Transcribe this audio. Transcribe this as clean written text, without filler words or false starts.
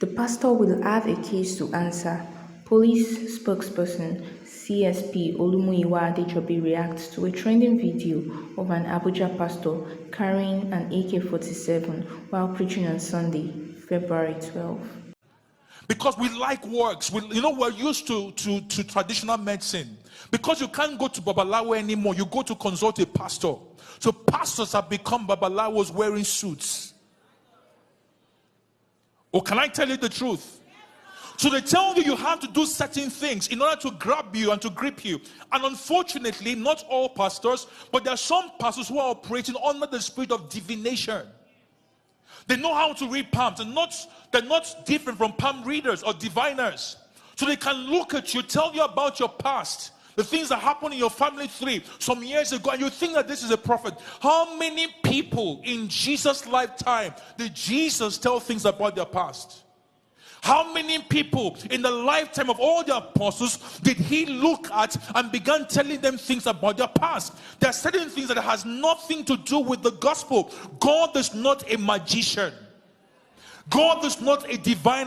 The pastor will have a case to answer. Police spokesperson CSP Olumuyiwa Adejobi reacts to a trending video of an Abuja pastor carrying an AK-47 while preaching on Sunday, February 12. Because we like works. We're used to traditional medicine. Because you can't go to Babalawo anymore, you go to consult a pastor. So pastors have become Babalawos wearing suits. Or can I tell you the truth? So they tell you have to do certain things in order to grab you and to grip you. And unfortunately, not all pastors, but there are some pastors who are operating under the spirit of divination. They know how to read palms, and they're not different from palm readers or diviners. So they can look at you, tell you about your past, the things that happened in your family tree some years ago, and you think that this is a prophet. How many people in Jesus' lifetime did Jesus tell things about their past? How many people in the lifetime of all the apostles did he look at and began telling them things about their past? There are certain things that has nothing to do with the gospel. God is not a magician. God is not a divine